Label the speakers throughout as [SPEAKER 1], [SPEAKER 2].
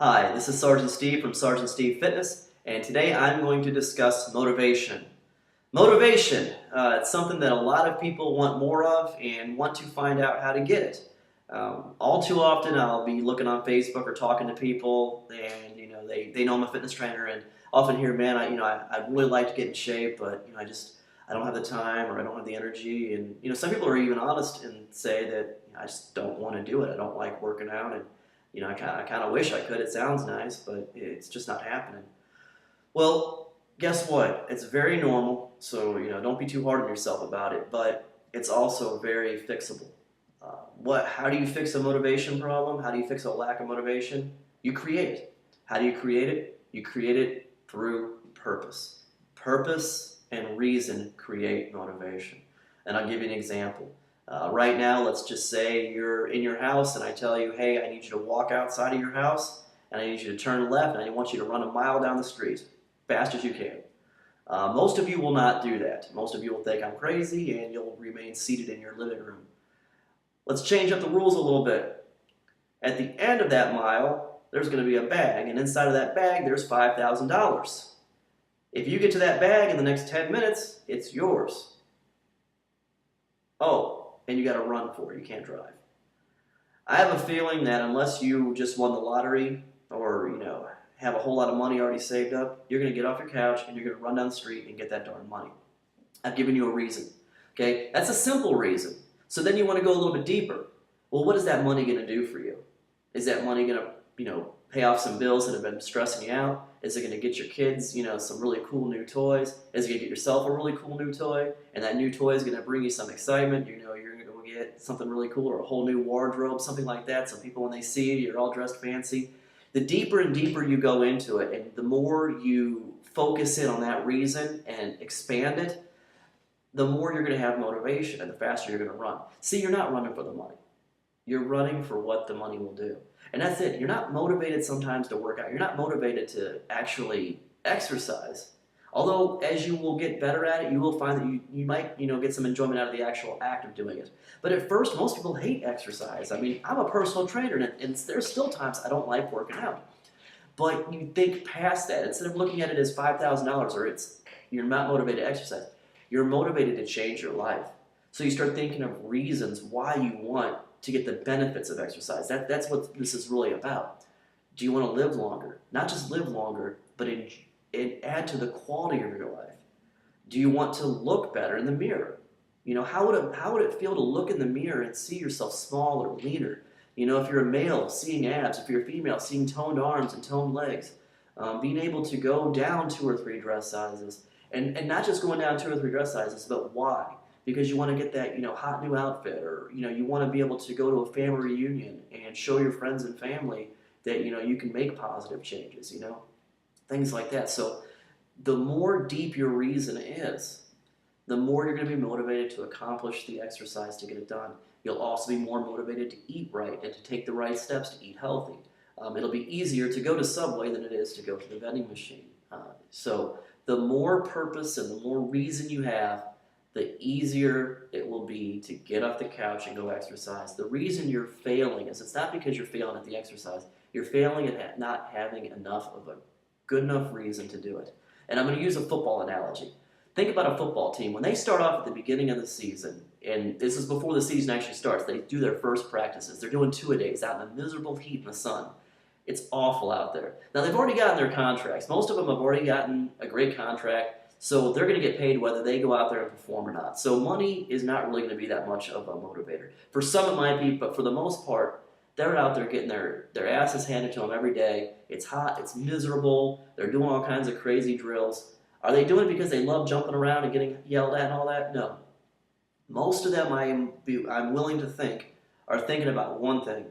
[SPEAKER 1] Hi, this is Sergeant Steve from Sergeant Steve Fitness, and today I'm going to discuss motivation. Motivation, it's something that a lot of people want more of and want to find out how to get it. All too often I'll be looking on Facebook or talking to people and they know I'm a fitness trainer and often hear, man, I'd really like to get in shape, but I don't have the time or I don't have the energy. And some people are even honest and say that I just don't want to do it. I don't like working out, and I kind of wish I could. It sounds nice, but it's just not happening. Well, guess what? It's very normal, so don't be too hard on yourself about it. But it's also very fixable. How do you fix a motivation problem? How do you fix a lack of motivation? You create it. How do you create it? You create it through purpose. Purpose and reason create motivation. And I'll give you an example. Right now, let's just say you're in your house and I tell you, hey, I need you to walk outside of your house and I need you to turn left and I want you to run a mile down the street, fast as you can. Most of you will not do that. Most of you will think I'm crazy and you'll remain seated in your living room. Let's change up the rules a little bit. At the end of that mile, there's going to be a bag, and inside of that bag, there's $5,000. If you get to that bag in the next 10 minutes, it's yours. Oh, and you got to run for it. You can't drive. I have a feeling that unless you just won the lottery or, have a whole lot of money already saved up, you're going to get off your couch and you're going to run down the street and get that darn money. I've given you a reason. Okay? That's a simple reason. So then you want to go a little bit deeper. Well, what is that money going to do for you? Is that money going to, pay off some bills that have been stressing you out? Is it going to get your kids, some really cool new toys? Is it going to get yourself a really cool new toy? And that new toy is going to bring you some excitement. You're going to go get something really cool or a whole new wardrobe, something like that. So people, when they see you, you're all dressed fancy. The deeper and deeper you go into it, and the more you focus in on that reason and expand it, the more you're going to have motivation and the faster you're going to run. See, you're not running for the money. You're running for what the money will do. And that's it. You're not motivated sometimes to work out. You're not motivated to actually exercise. Although, as you will get better at it, you will find that you might, get some enjoyment out of the actual act of doing it. But at first, most people hate exercise. I mean, I'm a personal trainer, and there's still times I don't like working out. But you think past that. Instead of looking at it as $5,000 or you're not motivated to exercise, you're motivated to change your life. So you start thinking of reasons why you want to get the benefits of exercise. That's what this is really about. Do you want to live longer? Not just live longer, but add to the quality of your life. Do you want to look better in the mirror? How would it feel to look in the mirror and see yourself smaller, leaner? If you're a male, seeing abs. If you're a female, seeing toned arms and toned legs. Being able to go down 2 or 3 dress sizes. And not just going down 2 or 3 dress sizes, but why? Because you want to get that, hot new outfit, or, you want to be able to go to a family reunion and show your friends and family that, you can make positive changes, things like that. So the more deep your reason is, the more you're going to be motivated to accomplish the exercise to get it done. You'll also be more motivated to eat right and to take the right steps to eat healthy. It'll be easier to go to Subway than it is to go to the vending machine. So the more purpose and the more reason you have, the easier it will be to get off the couch and go exercise. The reason you're failing is it's not because you're failing at the exercise. You're failing at not having enough of a good enough reason to do it. And I'm going to use a football analogy. Think about a football team. When they start off at the beginning of the season, and this is before the season actually starts, they do their first practices. They're doing 2-a-days out in the miserable heat in the sun. It's awful out there. Now, they've already gotten their contracts. Most of them have already gotten a great contract. So they're going to get paid whether they go out there and perform or not. So money is not really going to be that much of a motivator. For some it might be, but for the most part, they're out there getting their asses handed to them every day. It's hot, it's miserable, they're doing all kinds of crazy drills. Are they doing it because they love jumping around and getting yelled at and all that? No. Most of them, I'm willing to think, are thinking about one thing: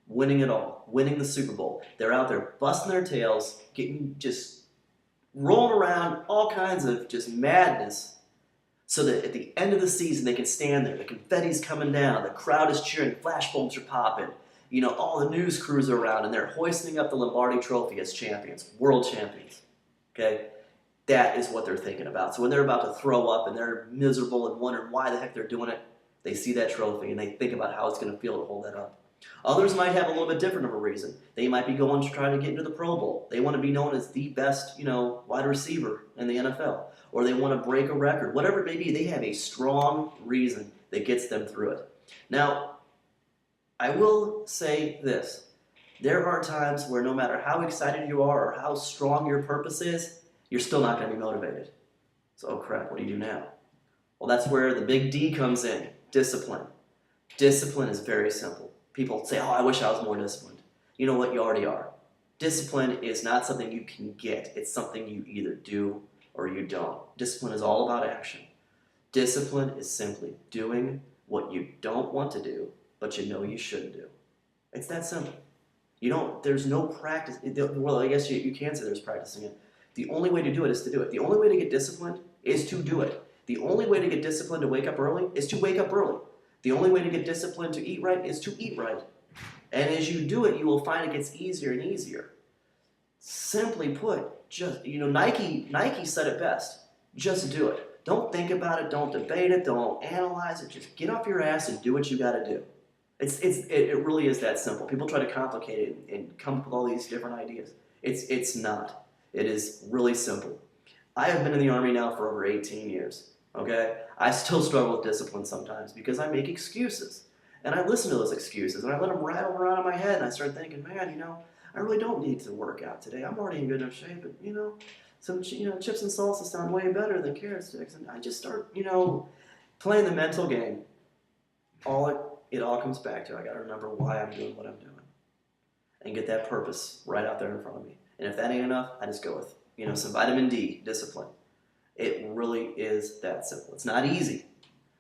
[SPEAKER 1] winning it all, winning the Super Bowl. They're out there busting their tails, rolling around, all kinds of just madness, so that at the end of the season they can stand there. The confetti's coming down, the crowd is cheering, flashbulbs are popping, all the news crews are around, and they're hoisting up the Lombardi Trophy as champions, world champions. Okay? That is what they're thinking about. So when they're about to throw up and they're miserable and wondering why the heck they're doing it, they see that trophy and they think about how it's going to feel to hold that up. Others might have a little bit different of a reason. They might be going to try to get into the Pro Bowl. They want to be known as the best, wide receiver in the NFL. Or they want to break a record. Whatever it may be, they have a strong reason that gets them through it. Now, I will say this. There are times where no matter how excited you are or how strong your purpose is, you're still not going to be motivated. So, oh crap, what do you do now? Well, that's where the big D comes in, discipline. Discipline is very simple. People say, oh, I wish I was more disciplined. You know what? You already are. Discipline is not something you can get. It's something you either do or you don't. Discipline is all about action. Discipline is simply doing what you don't want to do, but you know you should do. It's that simple. There's no practice. Well, I guess you can say there's practicing it. The only way to do it is to do it. The only way to get disciplined is to do it. The only way to get disciplined to wake up early is to wake up early. The only way to get disciplined to eat right is to eat right. And as you do it, you will find it gets easier and easier. Simply put, just Nike said it best. Just do it. Don't think about it. Don't debate it. Don't analyze it. Just get off your ass and do what you got to do. It really is that simple. People try to complicate it and come up with all these different ideas. It's not. It is really simple. I have been in the Army now for over 18 years. Okay? I still struggle with discipline sometimes because I make excuses. And I listen to those excuses and I let them rattle around in my head and I start thinking, man, I really don't need to work out today. I'm already in good enough shape. But, some chips and salsa sound way better than carrot sticks. And I just start, playing the mental game. It all comes back to I got to remember why I'm doing what I'm doing. And get that purpose right out there in front of me. And if that ain't enough, I just go with, some vitamin D, discipline. It really is that simple. It's not easy,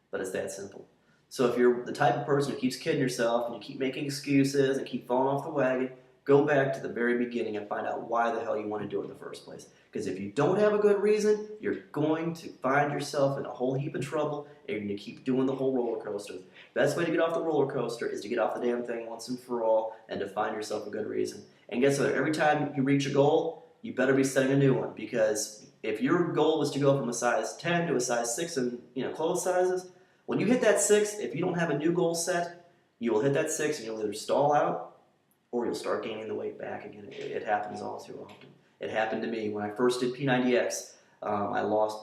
[SPEAKER 1] but it's that simple. So if you're the type of person who keeps kidding yourself and you keep making excuses and keep falling off the wagon, go back to the very beginning and find out why the hell you want to do it in the first place. Because if you don't have a good reason, you're going to find yourself in a whole heap of trouble and you're going to keep doing the whole roller coaster. Best way to get off the roller coaster is to get off the damn thing once and for all and to find yourself a good reason. And guess what? Every time you reach a goal, you better be setting a new one, because if your goal was to go from a size 10 to a size 6 in clothes sizes, when you hit that 6, if you don't have a new goal set, you will hit that 6 and you'll either stall out or you'll start gaining the weight back again. It happens all too often. It happened to me when I first did P90X. I lost.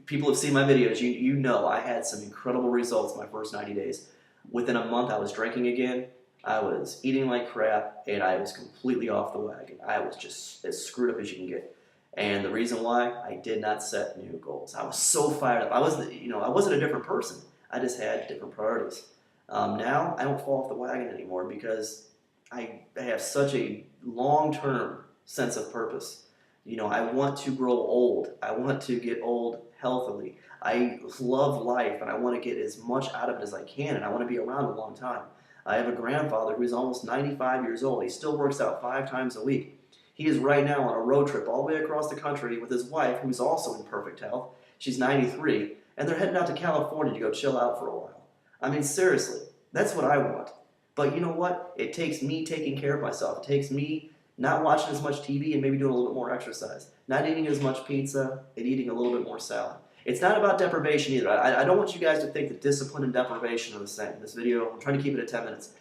[SPEAKER 1] People have seen my videos. You know I had some incredible results my first 90 days. Within a month, I was drinking again. I was eating like crap, and I was completely off the wagon. I was just as screwed up as you can get. And the reason why, I did not set new goals. I was so fired up. I wasn't a different person. I just had different priorities. Now, I don't fall off the wagon anymore because I have such a long-term sense of purpose. I want to grow old. I want to get old healthily. I love life, and I want to get as much out of it as I can, and I want to be around a long time. I have a grandfather who's almost 95 years old. He still works out 5 times a week. He is right now on a road trip all the way across the country with his wife, who's also in perfect health. She's 93, and they're heading out to California to go chill out for a while. I mean, seriously, that's what I want. But you know what? It takes me taking care of myself. It takes me not watching as much TV and maybe doing a little bit more exercise. Not eating as much pizza and eating a little bit more salad. It's not about deprivation either. I don't want you guys to think that discipline and deprivation are the same. This video, I'm trying to keep it at 10 minutes.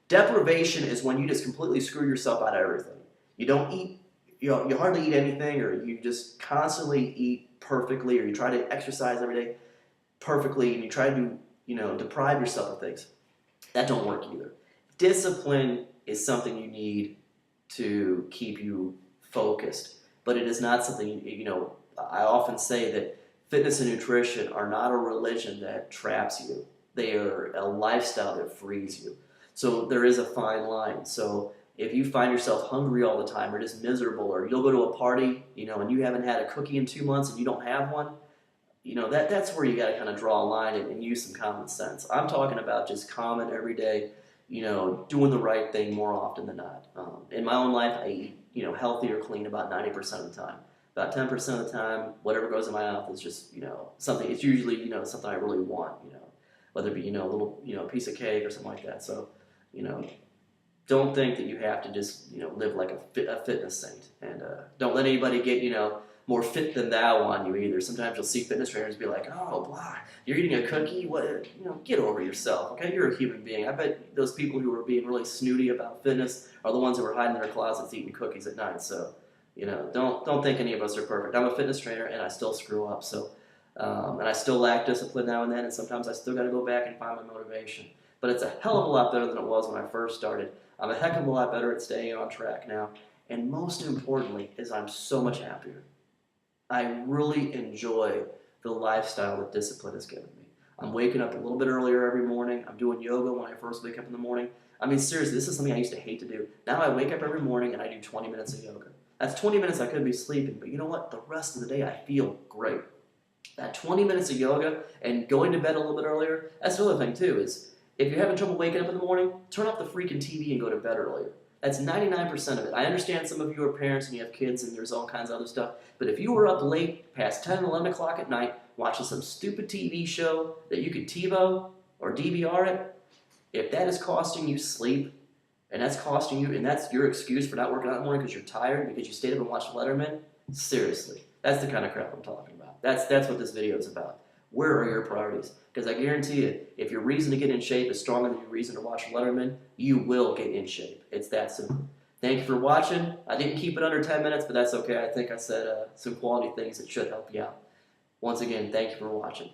[SPEAKER 1] Deprivation is when you just completely screw yourself out of everything. You don't eat, you hardly eat anything, or you just constantly eat perfectly, or you try to exercise every day perfectly, and you try to, deprive yourself of things. That don't work either. Discipline is something you need to keep you focused, but it is not something, I often say that fitness and nutrition are not a religion that traps you. They are a lifestyle that frees you. So there is a fine line. So if you find yourself hungry all the time or just miserable, or you'll go to a party, and you haven't had a cookie in 2 months and you don't have one, that's where you got to kind of draw a line and use some common sense. I'm talking about just common, everyday, doing the right thing more often than not. In my own life, I eat, healthy or clean about 90% of the time. About 10% of the time, whatever goes in my mouth is just, something. It's usually, something I really want, whether it be, a little, piece of cake or something like that. So, don't think that you have to just, live like a fitness saint. And don't let anybody get, more fit than thou on you either. Sometimes you'll see fitness trainers be like, oh, blah, you're eating a cookie? What? Get over yourself, okay? You're a human being. I bet those people who are being really snooty about fitness are the ones who are hiding in their closets eating cookies at night. So, don't think any of us are perfect. I'm a fitness trainer, and I still screw up. So, and I still lack discipline now and then, and sometimes I still got to go back and find my motivation. But it's a hell of a lot better than it was when I first started. I'm a heck of a lot better at staying on track now. And most importantly is I'm so much happier. I really enjoy the lifestyle that discipline has given me. I'm waking up a little bit earlier every morning. I'm doing yoga when I first wake up in the morning. I mean, seriously, this is something I used to hate to do. Now I wake up every morning and I do 20 minutes of yoga. That's 20 minutes I could be sleeping, but you know what? The rest of the day I feel great. That 20 minutes of yoga and going to bed a little bit earlier, that's the other thing too, is if you're having trouble waking up in the morning, turn off the freaking TV and go to bed earlier. That's 99% of it. I understand some of you are parents and you have kids and there's all kinds of other stuff, but if you were up late, past 10, 11 o'clock at night, watching some stupid TV show that you could TiVo or DVR it, if that is costing you sleep, and that's costing you, and that's your excuse for not working out in the morning because you're tired, because you stayed up and watched Letterman, seriously, that's the kind of crap I'm talking about. That's what this video is about. Where are your priorities? Because I guarantee you, if your reason to get in shape is stronger than your reason to watch Letterman, you will get in shape. It's that simple. Thank you for watching. I didn't keep it under 10 minutes, but that's okay. I think I said some quality things that should help you out. Once again, thank you for watching.